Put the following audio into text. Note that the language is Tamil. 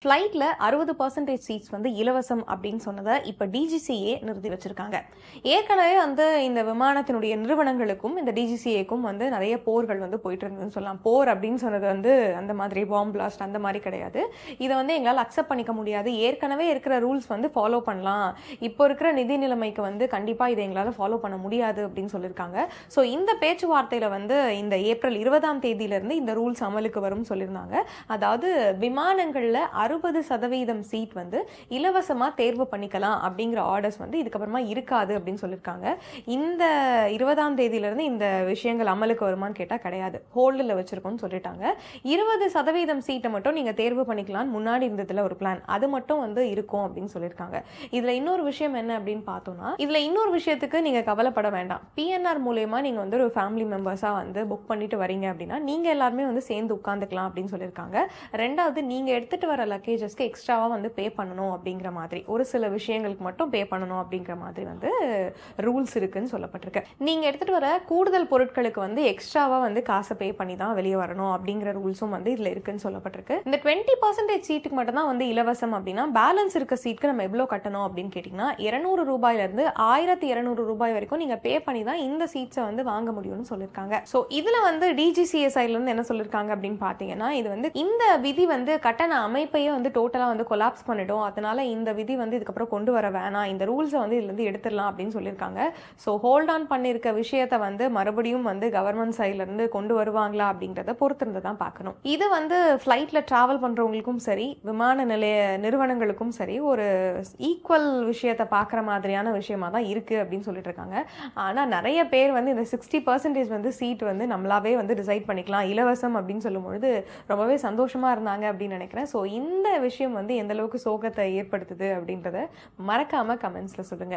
ஃப்ளைட்ல 60% சீட்ஸ் வந்து இலவசம் அப்படின்னு சொன்னதை இப்போ டிஜிசிஏ நிறுத்தி வச்சிருக்காங்க. ஏற்கனவே வந்து இந்த விமானத்தினுடைய நிறுவனங்களுக்கும் இந்த டிஜிசிஏக்கும் வந்து நிறைய போர்கள் வந்து போயிட்டு இருந்ததுன்னு சொல்லலாம். போர் அப்படின்னு சொன்னது வந்து அந்த மாதிரி பாம் பிளாஸ்ட் அந்த மாதிரி கிடையாது. இதை வந்து எங்களால் அக்செப்ட் பண்ணிக்க முடியாது. ஏற்கனவே இருக்கிற ரூல்ஸ் வந்து ஃபாலோ பண்ணலாம். இப்போ இருக்கிற நிதி நிலைமைக்கு வந்து கண்டிப்பாக இதை எங்களால் ஃபாலோ பண்ண முடியாது அப்படின்னு சொல்லியிருக்காங்க. ஸோ இந்த பேச்சுவார்த்தையில் வந்து இந்த ஏப்ரல் 20ஆம் தேதியிலிருந்து இந்த ரூல்ஸ் அமலுக்கு வரும்னு சொல்லியிருந்தாங்க. அதாவது விமானங்களில் 60% சீட் வந்து இலவசமாக தேர்வு பண்ணிக்கலாம் அப்படிங்கிற ஆர்டர்ஸ் வந்து இதுக்கப்புறமா இருக்காது அப்படின்னு சொல்லியிருக்காங்க. இந்த 20ஆம் தேதியிலிருந்து இந்த விஷயங்கள் அமலுக்கு வருமானு கேட்டால் கிடையாது, ஹோல்டில் வச்சிருக்கோம்னு சொல்லிட்டாங்க. 20% சீட்டை மட்டும் நீங்கள் தேர்வு பண்ணிக்கலாம்னு முன்னாடி இருந்ததுல ஒரு பிளான், அது மட்டும் வந்து இருக்கும் அப்படின்னு சொல்லியிருக்காங்க. இதில் இன்னொரு விஷயம் என்ன அப்படின்னு பார்த்தோம்னா, இதில் இன்னொரு விஷயத்துக்கு நீங்கள் கவலைப்பட வேண்டாம். பிஎன்ஆர் மூலயமா நீங்கள் வந்து ஒரு ஃபேமிலி மெம்பர்ஸாக வந்து புக் பண்ணிட்டு வரீங்க அப்படின்னா நீங்கள் எல்லாருமே வந்து சேர்ந்து உட்காந்துக்கலாம் அப்படின்னு சொல்லியிருக்காங்க. ரெண்டாவது, நீங்கள் எடுத்துகிட்டு வர லக்கேஜஸ்க்கு எக்ஸ்ட்ராவாக வந்து பே பண்ணணும் அப்படிங்கிற மாதிரி, ஒரு சில விஷயங்களுக்கு மட்டும் பே பண்ணணும் அப்படிங்கிற மாதிரி வந்து ரூல்ஸ் இருக்குன்னு சொல்லப்பட்டிருக்கு. நீங்கள் எடுத்துகிட்டு வர கூடுதல் பொருட்களுக்கு வந்து எக்ஸ்ட்ராவாக வந்து காசை பே பண்ணி தான் வெளியே வரணும் அப்படிங்கிற ரூல்ஸும் வந்து இதில் இருக்குன்னு சொல்லப்பட்டிருக்கு. இந்த 20% சீட்டுக்கு மட்டும் தான் வந்து இலவசம் அப்படின்னா, பேலன்ஸ் இருக்க சீட்டுக்கு நம்ம எவ்வளோ கட்டணும் அப்படின்னு கேட்டிங்கன்னா, 200 ரூபாயிலிருந்து 1200 ரூபாய் வரைக்கும் நீங்கள் பே பண்ணி தான் இந்த சீட்ஸை வந்து வாங்க முடியும்னு சொல்லியிருக்காங்க. ஸோ இதில் வந்து டிஜிசிஏ சைட்லேருந்து என்ன சொல்லியிருக்காங்க அப்படின்னு பார்த்தீங்கன்னா, இது வந்து இந்த விதி வந்து கட்டண அமைப்பையே வந்து டோட்டலாக வந்து கொலாப்ஸ் பண்ணிடும். அதனால இந்த விதி வந்து இதுக்கப்புறம் கொண்டு வர வேணாம், இந்த ரூல்ஸை வந்து இதுலேருந்து எடுத்துடலாம் அப்படின்னு சொல்லியிருக்காங்க. ஸோ ஹோல்ட் ஆன் பண்ணியிருக்க விஷயத்தை வந்து மறுபடியும் வந்து கவர்மெண்ட் சைட்லேருந்து கொண்டு வருவாங்களா அப்படிங்கிறத பொறுத்திருந்து தான் பார்க்கணும். இது வந்து ஃப்ளைட்டில் ட்ராவல் பண்ணுறவங்களுக்கும் சரி, விமான நிலைய நிறுவனங்களுக்கும் சரி, ஒரு ஈக்குவல் விஷயத்தை பார்க்குற மாதிரியான விஷயமா தான் இருக்குது அப்படின்னு சொல்லிட்டு இருக்காங்க. ஆனால் நிறைய பேர் வந்து இந்த 60% வந்து சீட் வந்து நம்மளாவே வந்து டிசைட் பண்ணிக்கலாம் இலவசம் அப்படின்னு சொல்லும்பொழுது ரொம்பவே சந்தோஷமாக இருந்தாங்க அப்படின்னு நினைக்கிறேன். ஸோ இந்த விஷயம் வந்து எந்த அளவுக்கு சோகத்தை ஏற்படுத்துது அப்படின்றத மறக்காமல் கமெண்ட்ஸில் சொல்லுங்கள்.